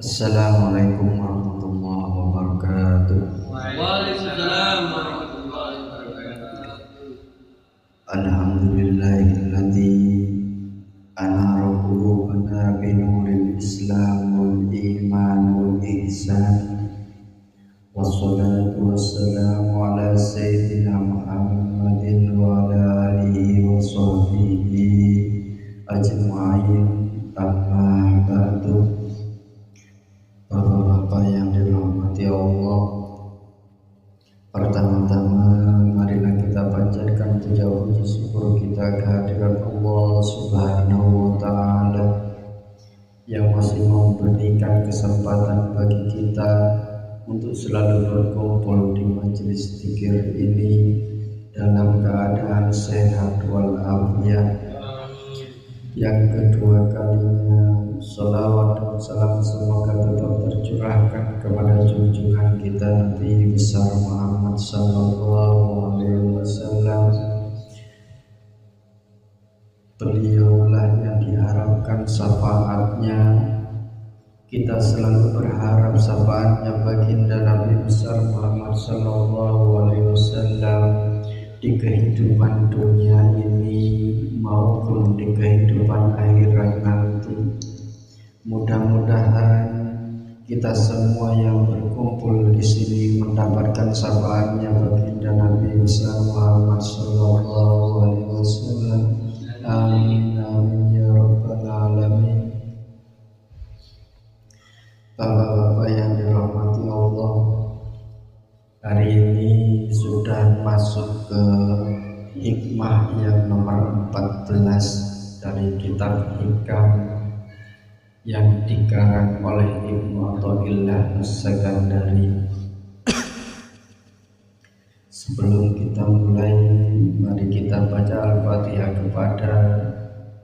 Assalamualaikum warahmatullahi wabarakatuh. Waalaikumsalam warahmatullahi wabarakatuh. Alhamdulillahilladzi anara qulubana binuril Islam wal iman wal ihsan. Wassalatu wassalamu ala sayyidina Muhammadin wa ala alihi wa sahbihi ajma'in. Amma ba'du. Bapak-bapak yang dirahmati Allah, pertama-tama marilah kita panjatkan puji syukur kita kehadirat Allah Subhanahu wa Ta'ala yang masih memberikan kesempatan bagi kita untuk selalu berkumpul di majelis zikir ini dalam keadaan sehat walafiat. Yang kedua kalinya, salawat dan salam semoga tetap tercurahkan kepada junjungan kita Nabi besar Muhammad sallallahu alaihi wasallam. Beliaulah yang diharapkan syafaatnya. Kita selalu berharap syafaatnya baginda Nabi besar Muhammad sallallahu alaihi wasallam di kehidupan dunia ini maupun di kehidupan akhirat nanti. Mudah-mudahan kita semua yang berkumpul di sini mendapatkan syafaatnya baginda Nabi besar Muhammad sallallahu alaihi wasallam. Amin amin ya rabbal alamin. Bapak-bapak yang dirahmati Allah, hari ini sudah masuk ke hikmah yang nomor 14 dari kitab Hikam yang dikarang oleh Ibnu Athaillah As-Sakandari. Sebelum kita mulai, mari kita baca Al-Fatihah kepada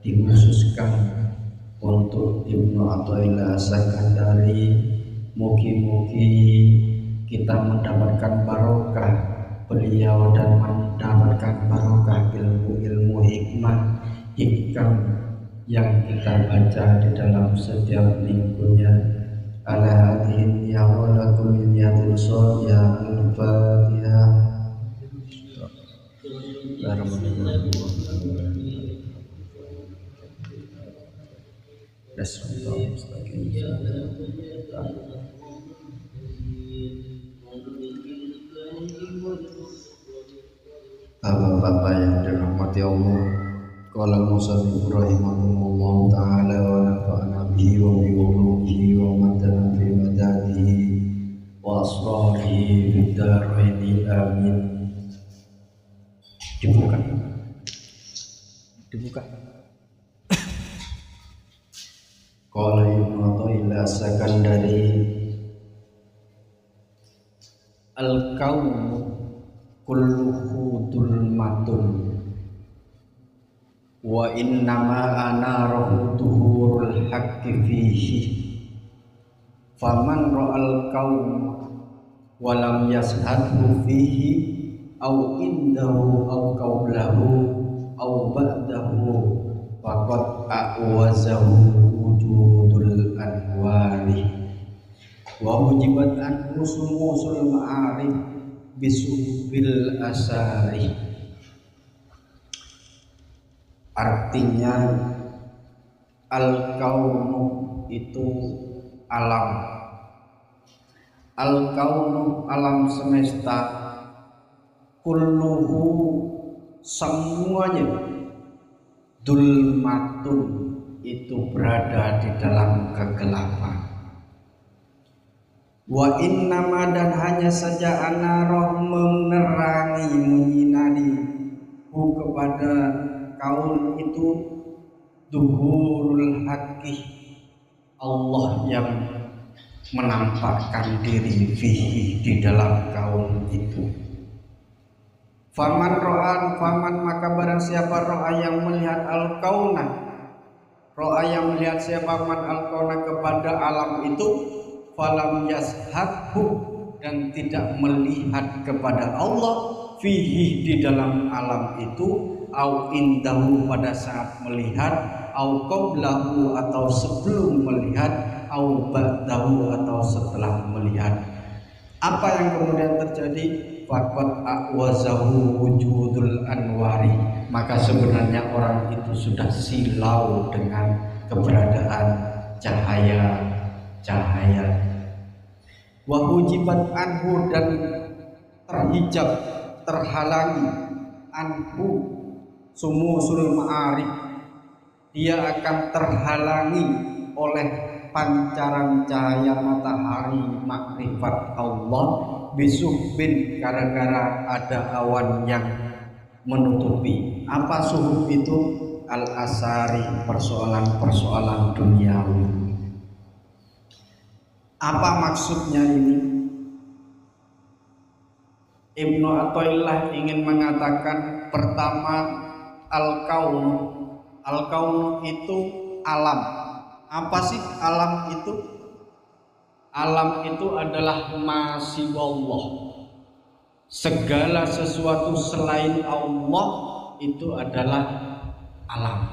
dikhususkan untuk Ibnu Athaillah As-Sakandari. Mugi-mugi kita mendapatkan barokah beliau dan mendapatkan barokah ilmu hikmah hikam yang kita baca di dalam setiap minggunya. Ala hadhihi ya wa lakum niyatul sholiyah. Al-Fatihah. Bapak-bapak yang dirahmati Allah, qala musannif rahimahullah ta'ala wa nafa'ana bihi wa bi ulumihi wa madana fi madadihi wa asrarihi fid dharain amin. Dibuka. Qala Ibnu Athaillah As-Sakandari, al-kaunu kulluhu dhulmatun wa innama anarahu tuhurul haqqi fihi faman ra'al kaum wa lam yashhadhu fihi au indahu au qawlahu au ba'dahu faqad a'wazahu wujudul anwari wa mujibat an musul ma'arif bisubil asari. Artinya al-kaunu itu alam. Al-kaunu alam semesta, kulluhu semuanya, dulmatun itu berada di dalam kegelapan. Wa innama dan hanya saja anaroh menerangi menyinari hu kepada kaum itu duhurul haqqi, Allah yang menampakkan diri fihi di dalam kaum itu. Faman maka barang siapa ro'a yang melihat al-kauna, ro'a yang melihat siapa man al-kauna kepada alam itu, falam yashadhu dan tidak melihat kepada Allah fihi di dalam alam itu, au indahu pada saat melihat, au qablahu atau sebelum melihat, au ba'dahu atau setelah melihat. Apa yang kemudian terjadi? Faqad a'wazahu wujudul anwari, maka sebenarnya orang itu sudah silau dengan keberadaan cahaya-cahaya. Wa hujibat anhu, dan terhijab, terhalangi anhu sumusul ma'arif, dia akan terhalangi oleh pancaran cahaya matahari makrifat Allah bisuhbin, gara-gara ada awan yang menutupi. Apa suhub itu? Al-asari, persoalan-persoalan duniawi. Apa maksudnya ini? Ibnu Athaillah ingin mengatakan, pertama, al-kaun. Al-kaun itu alam. Apa sih alam itu? Alam itu adalah masiwallah. Segala sesuatu selain Allah itu adalah alam.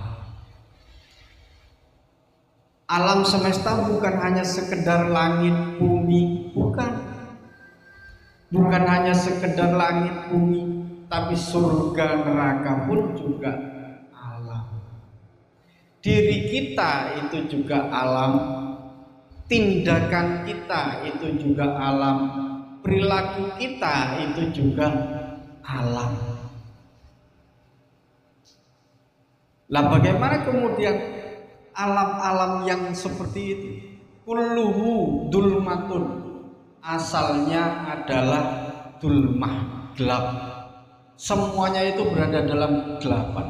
Alam semesta bukan hanya sekedar langit bumi, bukan. Bukan hanya sekedar langit bumi, tapi surga neraka pun juga alam. Diri kita itu juga alam, tindakan kita itu juga alam, perilaku kita itu juga alam. Lah bagaimana kemudian alam-alam yang seperti itu? Kulluhu dulmatun, asalnya adalah dulmah, gelap. Semuanya itu berada dalam kegelapan.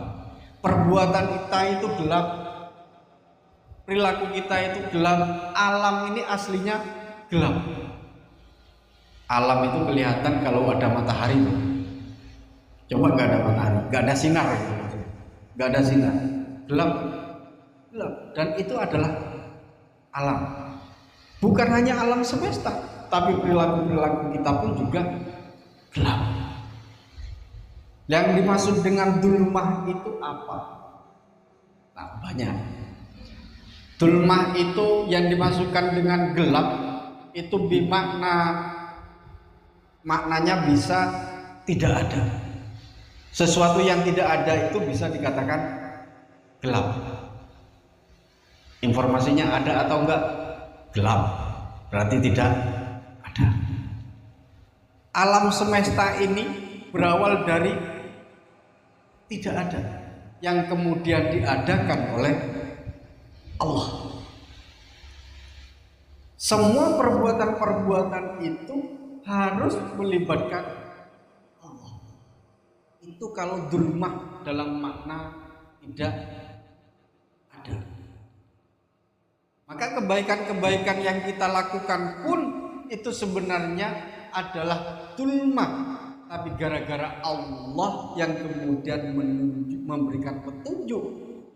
Perbuatan kita itu gelap, perilaku kita itu gelap. Alam ini aslinya gelap. Alam itu kelihatan kalau ada matahari. Coba nggak ada matahari, nggak ada sinar, nggak ada sinar, gelap, gelap. Dan itu adalah alam. Bukan hanya alam semesta, tapi perilaku-perilaku kita pun juga gelap. Yang dimaksud dengan dulmah itu apa? Nah, banyak. Dulmah itu yang dimasukkan dengan gelap itu maknanya bisa tidak ada. Sesuatu yang tidak ada itu bisa dikatakan gelap. Informasinya ada atau enggak? Gelap. Berarti tidak ada. Alam semesta ini berawal dari tidak ada, yang kemudian diadakan oleh Allah. Semua perbuatan-perbuatan itu harus melibatkan Allah. Itu kalau dulmah dalam makna tidak ada. Maka kebaikan-kebaikan yang kita lakukan pun itu sebenarnya adalah dulmah, tapi gara-gara Allah yang kemudian memberikan petunjuk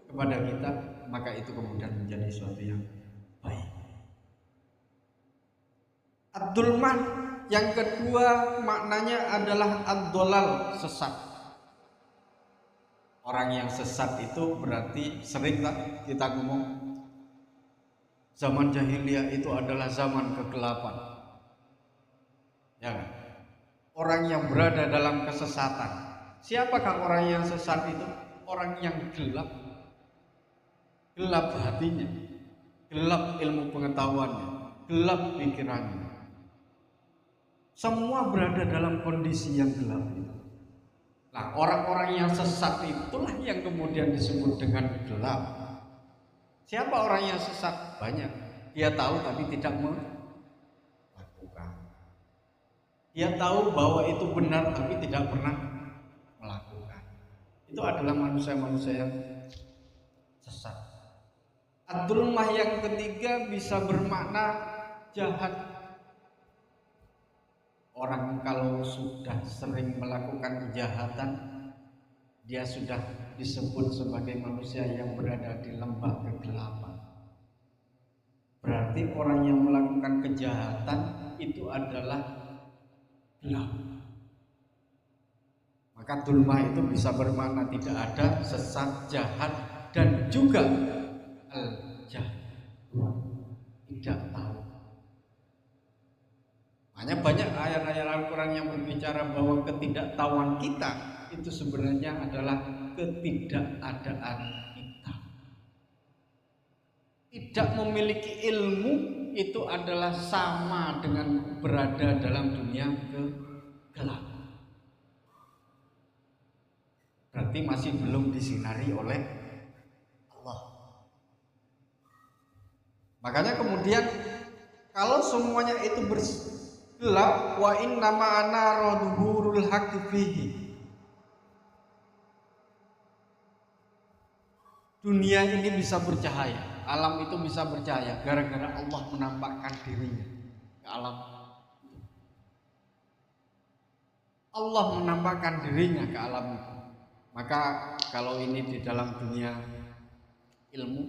kepada kita, maka itu kemudian menjadi sesuatu yang baik. Ad-dulmah yang kedua maknanya adalah ad-dolal, sesat. Orang yang sesat itu berarti sering kita ngomong zaman jahiliyah itu adalah zaman kegelapan. Ya kan? Orang yang berada dalam kesesatan. Siapakah orang yang sesat itu? Orang yang gelap. Gelap hatinya, gelap ilmu pengetahuannya, gelap pikirannya. Semua berada dalam kondisi yang gelap itu. Nah, orang-orang yang sesat itulah yang kemudian disebut dengan gelap. Siapa orang yang sesat? Banyak. Dia tahu tapi tidak melakukan. Dia tahu bahwa itu benar tapi tidak pernah melakukan. Itu adalah manusia-manusia yang sesat. Ad-dulmah yang ketiga bisa bermakna jahat. Orang kalau sudah sering melakukan kejahatan, dia sudah disebut sebagai manusia yang berada di lembah kegelapan. Berarti orang yang melakukan kejahatan itu adalah gelap. Maka dulmah itu bisa bermakna tidak ada, sesat, jahat, dan juga al-jahl. tidak tahu. Hanya banyak ayat-ayat Al-Quran yang berbicara bahwa ketidaktahuan kita itu sebenarnya adalah ketidakadaan kita. Tidak memiliki ilmu itu adalah sama dengan berada dalam dunia gelap. Berarti masih belum disinari oleh Allah. Makanya kemudian kalau semuanya itu gelap, wa inna ma'ana radhurul haqqi fihi. Dunia ini bisa bercahaya, alam itu bisa bercahaya gara-gara Allah menampakkan dirinya ke alam. Allah menampakkan dirinya ke alam itu. Maka kalau ini di dalam dunia ilmu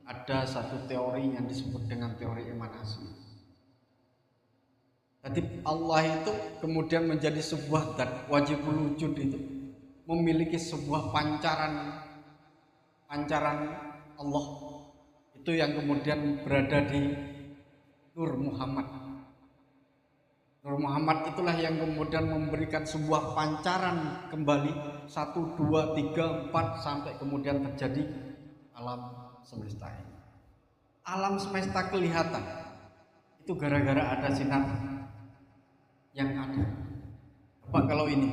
ada satu teori yang disebut dengan teori emanasi. Jadi Allah itu kemudian menjadi sebuah zat wajibul wujud, itu memiliki sebuah pancaran Allah itu yang kemudian berada di Nur Muhammad. Nur Muhammad itulah yang kemudian memberikan sebuah pancaran kembali 1, 2, 3, 4 sampai kemudian terjadi alam semesta ini. Alam semesta kelihatan itu gara-gara ada sinar yang ada. Coba kalau ini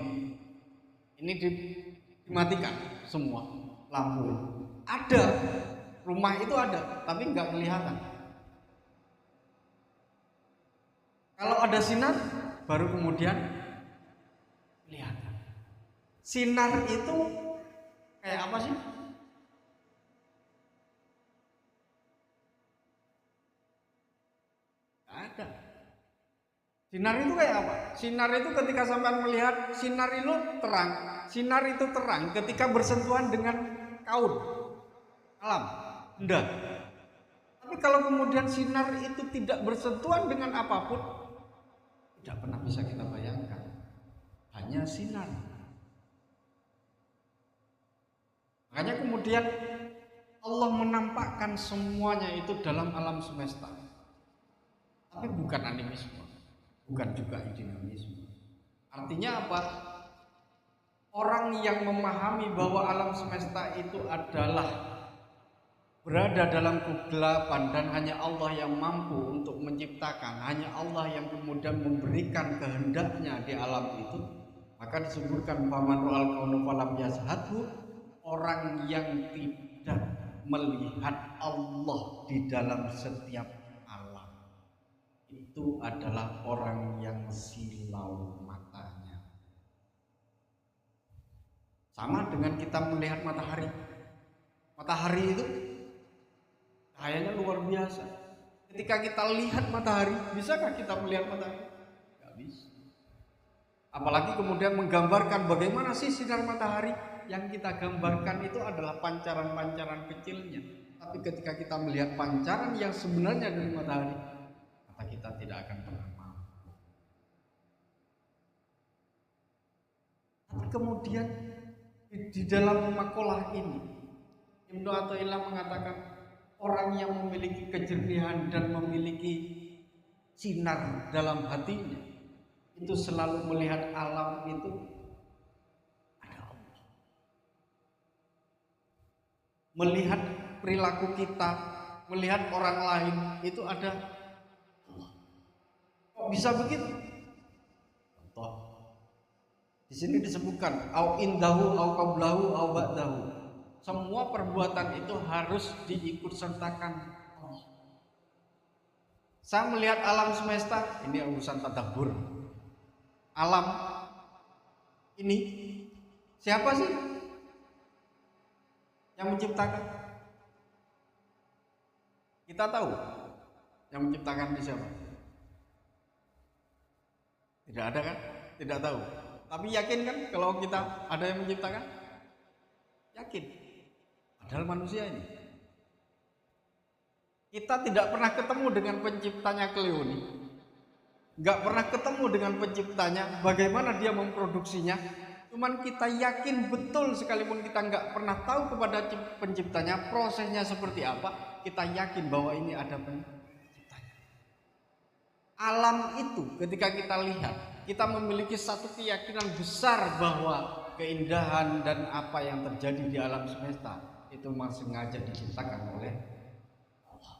dimatikan semua lampu, ada rumah itu ada tapi nggak kelihatan. Kalau ada sinar baru kemudian kelihatan. Sinar itu kayak apa sih? Nggak ada. Sinar itu kayak apa? Sinar itu ketika sampean melihat sinar itu terang. Sinar itu terang ketika bersentuhan dengan kaun alam, benda. Tapi kalau kemudian sinar itu tidak bersentuhan dengan apapun, tidak pernah bisa kita bayangkan. Hanya sinar. Makanya kemudian Allah menampakkan semuanya itu dalam alam semesta. Tapi bukan animisme, bukan juga dinamisme. Artinya apa? Orang yang memahami bahwa alam semesta itu adalah berada dalam kegelapan dan hanya Allah yang mampu untuk menciptakan, hanya Allah yang kemudian memberikan kehendaknya di alam itu, maka disebutkan faman ra'al kauna falam yashhadhu, orang yang tidak melihat Allah di dalam setiap alam itu adalah orang yang silau matanya. Sama dengan kita melihat matahari. Matahari itu cahayanya luar biasa. Ketika kita lihat matahari, bisakah kita melihat matahari? Gak bisa. Apalagi kemudian menggambarkan bagaimana sih sinar matahari. Yang kita gambarkan itu adalah pancaran-pancaran kecilnya. Tapi ketika kita melihat pancaran yang sebenarnya dari matahari, maka kita tidak akan pernah mampu. Tapi kemudian di dalam makalah ini Ibnu Athaillah mengatakan orang yang memiliki kejernihan dan memiliki sinar dalam hatinya itu selalu melihat alam itu ada Allah. Melihat perilaku kita, melihat orang lain itu ada Allah. Kok bisa begitu? Contoh di sini disebutkan au indahu au qablahu au ba'dahu. Semua perbuatan itu harus diikut sertakan Allah. Saya melihat alam semesta, ini urusan tadabbur. Alam ini siapa sih yang menciptakan? Kita tahu yang menciptakan ini siapa? Tidak ada kan? Tidak tahu. Tapi yakin kan kalau kita ada yang menciptakan? Yakin. Padahal manusia ini. Kita tidak pernah ketemu dengan penciptanya Cleoni. Nggak pernah ketemu dengan penciptanya, bagaimana dia memproduksinya. Cuman kita yakin betul, sekalipun kita nggak pernah tahu kepada penciptanya prosesnya seperti apa, kita yakin bahwa ini ada penciptanya. Alam itu ketika kita lihat, kita memiliki satu keyakinan besar bahwa keindahan dan apa yang terjadi di alam semesta itu memang sengaja diciptakan oleh Allah.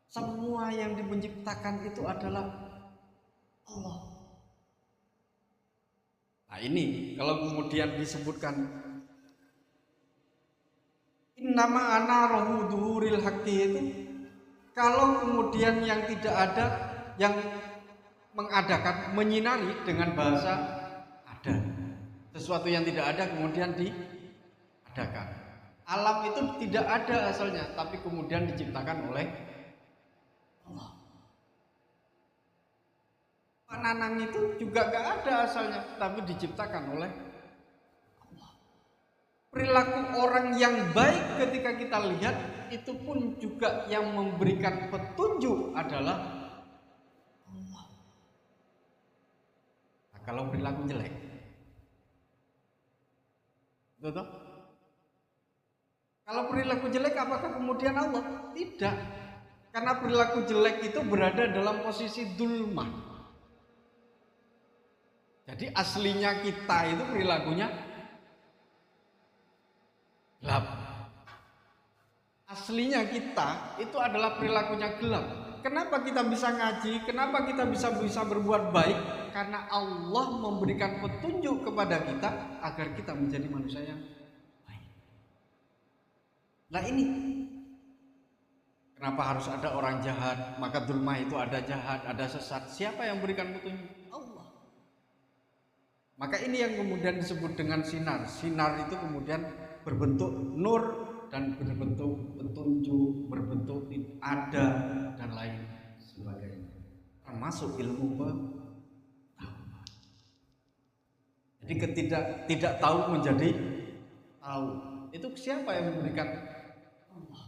Semua yang diciptakan itu adalah Allah. Nah ini kalau kemudian disebutkan innama ana rohu duhuril haqqi itu, kalau kemudian yang tidak ada, yang mengadakan, menyinari dengan bahasa ada. Sesuatu yang tidak ada kemudian diadakan. Alam itu tidak ada asalnya, tapi kemudian diciptakan oleh Allah. Pananang itu juga gak ada asalnya, tapi diciptakan oleh Allah. Perilaku orang yang baik ketika kita lihat, itu pun juga yang memberikan petunjuk adalah Allah. Nah, kalau perilaku jelek, betul? Kalau perilaku jelek apakah kemudian Allah? Tidak. Karena perilaku jelek itu berada dalam posisi dulmah. Jadi aslinya kita itu perilakunya gelap. Aslinya kita itu adalah perilakunya gelap. Kenapa kita bisa ngaji? Kenapa kita bisa berbuat baik? Karena Allah memberikan petunjuk kepada kita agar kita menjadi manusia yang baik. Nah ini, kenapa harus ada orang jahat? Maka dulma itu ada jahat, ada sesat. Siapa yang berikan petunjuk? Allah. Maka ini yang kemudian disebut dengan sinar. Sinar itu kemudian berbentuk nur dan berbentuk petunjuk, berbentuk ada dan lain sebagainya, termasuk ilmu pengetahuan. Jadi tidak tahu menjadi tahu, itu siapa yang memberikan? Allah.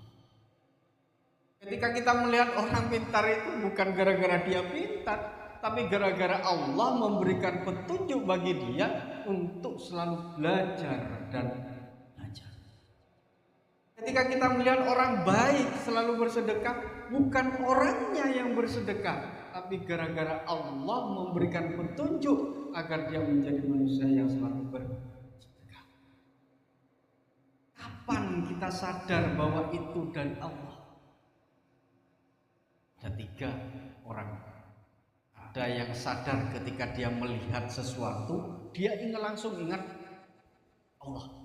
Ketika kita melihat orang pintar itu bukan gara-gara dia pintar, tapi gara-gara Allah memberikan petunjuk bagi dia untuk selalu belajar dan belajar. Ketika kita melihat orang baik selalu bersedekah, bukan orangnya yang bersedekah, tapi gara-gara Allah memberikan petunjuk agar dia menjadi manusia yang selalu bersedekah. Kapan kita sadar bahwa itu dari Allah? Ada 3 orang. Ada yang sadar ketika dia melihat sesuatu, dia langsung ingat Allah.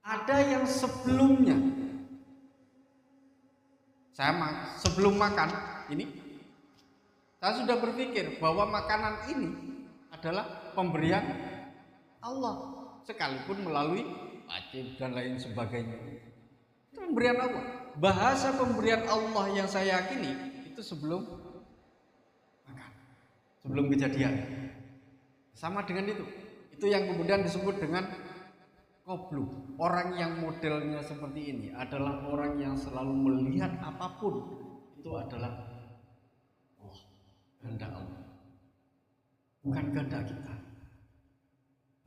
Ada yang sebelumnya, sebelum makan ini, saya sudah berpikir bahwa makanan ini adalah pemberian Allah, sekalipun melalui wajib dan lain sebagainya. Itu pemberian Allah. Bahasa pemberian Allah yang saya yakini itu sebelum makan, sebelum kejadian. Sama dengan itu. Itu yang kemudian disebut dengan Qobluk. Orang yang modelnya seperti ini adalah orang yang selalu melihat apapun itu adalah Allah, kehendak Allah, bukan kehendak kita.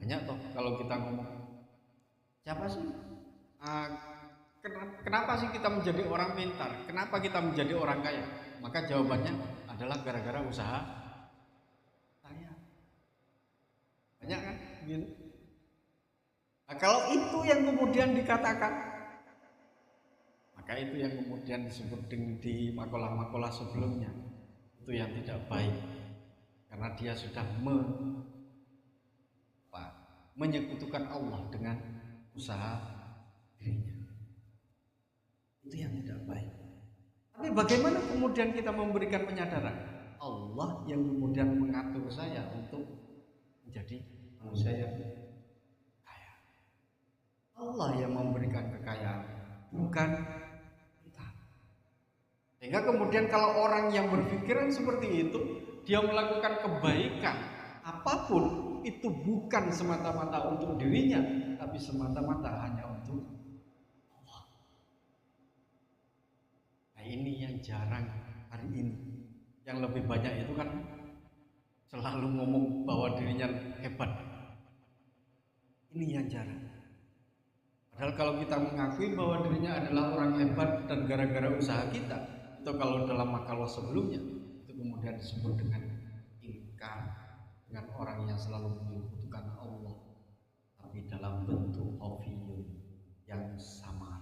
Banyak toh kalau kita ngomong, siapa sih? Kenapa sih kita menjadi orang pintar? Kenapa kita menjadi orang kaya? Maka jawabannya adalah gara-gara usaha saya. Banyak kan? Gitu. Nah, kalau itu yang kemudian dikatakan, maka itu yang kemudian disebut di makalah-makalah sebelumnya, itu yang tidak baik, karena dia sudah menyekutukan Allah dengan usaha dirinya. Itu yang tidak baik. Tapi bagaimana kemudian kita memberikan penyadaran? Allah yang kemudian mengatur saya untuk menjadi manusia yang Allah yang memberikan kekayaan, bukan kita. Sehingga kemudian kalau orang yang berpikiran seperti itu, dia melakukan kebaikan apapun, itu bukan semata-mata untuk dirinya, tapi semata-mata hanya untuk Allah. Nah ini yang jarang hari ini. Yang lebih banyak itu kan selalu ngomong bahwa dirinya hebat. Ini yang jarang. Padahal kalau kita mengakui bahwa dirinya adalah orang hebat dan gara-gara usaha kita, itu Atau kalau dalam makalah sebelumnya itu kemudian disebut dengan ingkar, dengan orang yang selalu menyebutkan Allah tapi dalam bentuk khafiyun yang sama.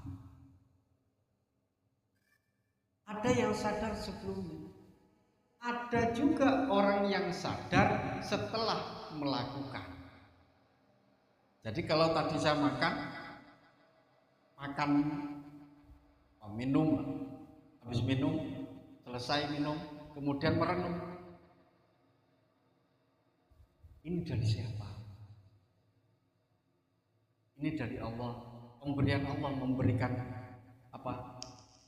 Ada yang sadar sebelumnya, ada juga orang yang sadar setelah melakukan. Jadi kalau tadi saya makan, minum, habis minum, selesai minum, kemudian merenung, ini dari siapa? Ini dari Allah. Pemberian Allah memberikan apa?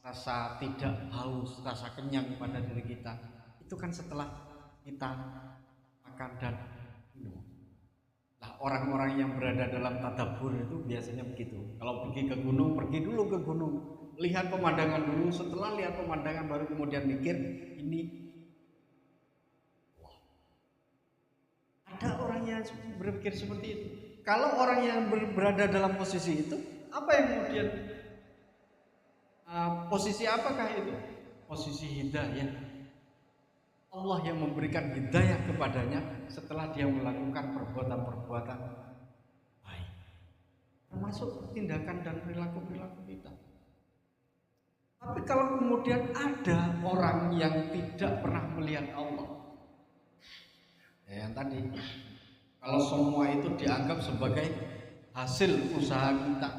Rasa tidak haus, rasa kenyang pada diri kita. Itu kan setelah kita makan dan minum. Nah, orang-orang yang berada dalam tadabbur itu biasanya begitu. Kalau pergi ke gunung, pergi dulu ke gunung, lihat pemandangan dulu. Setelah lihat pemandangan baru kemudian mikir, ini wah. Ada orang yang berpikir seperti itu. Kalau orang yang berada dalam posisi itu, apa yang kemudian posisi apakah itu? Posisi hidayah. Allah yang memberikan hidayah kepadanya setelah dia melakukan perbuatan-perbuatan baik, termasuk tindakan dan perilaku-perilaku kita. Tapi kalau kemudian ada orang yang tidak pernah melihat Allah, yang tadi, kalau semua itu dianggap sebagai hasil usaha kita,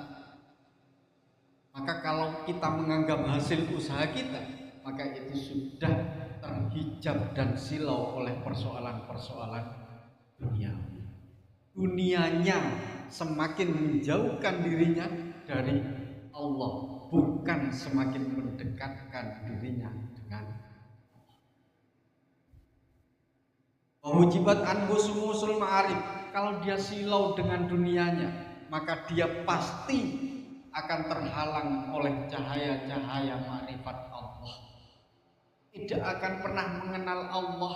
maka kalau kita menganggap hasil usaha kita, maka itu sudah terhijab dan silau oleh persoalan-persoalan dunia. Dunianya semakin menjauhkan dirinya dari Allah, bukan semakin mendekatkan dirinya dengan Allah. Wajibat anhu sumusul ma'arif. Kalau dia silau dengan dunianya, maka dia pasti akan terhalang oleh cahaya-cahaya ma'rifat Allah. Tidak akan pernah mengenal Allah.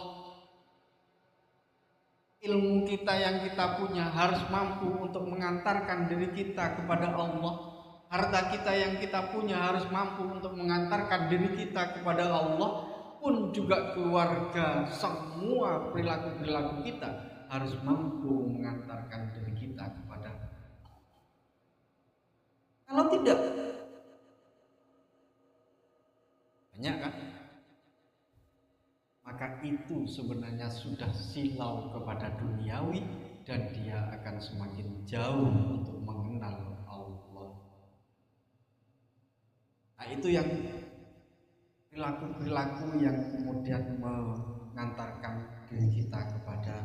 Ilmu kita yang kita punya harus mampu untuk mengantarkan diri kita kepada Allah. Harta kita yang kita punya harus mampu untuk mengantarkan diri kita kepada Allah. Pun juga keluarga, semua perilaku-perilaku kita harus mampu mengantarkan diri kita kepada Allah. Kalau tidak, banyak kan? Maka itu sebenarnya sudah silau kepada duniawi dan dia akan semakin jauh untuk mengenal Allah. Nah, itu yang perilaku-perilaku yang kemudian mengantarkan diri kita kepada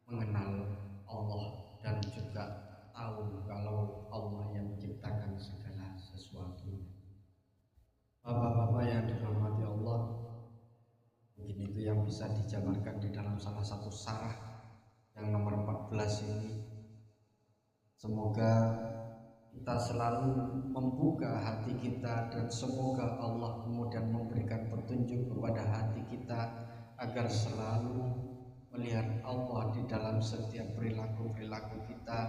mengenal Allah dan juga tahu kalau Allah yang menciptakan segala sesuatu. Bapak-bapak yang dirahmati Allah, mungkin itu yang bisa dijabarkan di dalam salah satu syarah yang nomor 14 ini. Semoga kita selalu membuka hati kita dan semoga Allah kemudian memberikan petunjuk kepada hati kita agar selalu melihat Allah di dalam setiap perilaku-perilaku kita,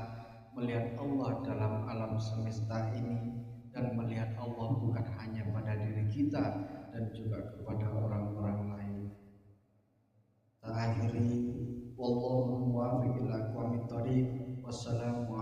melihat Allah dalam alam semesta ini, dan melihat Allah bukan hanya pada diri kita dan juga kepada orang-orang lain. Akhiri wallahu muwaffiq ila aqwamit thoriq. Wassalamu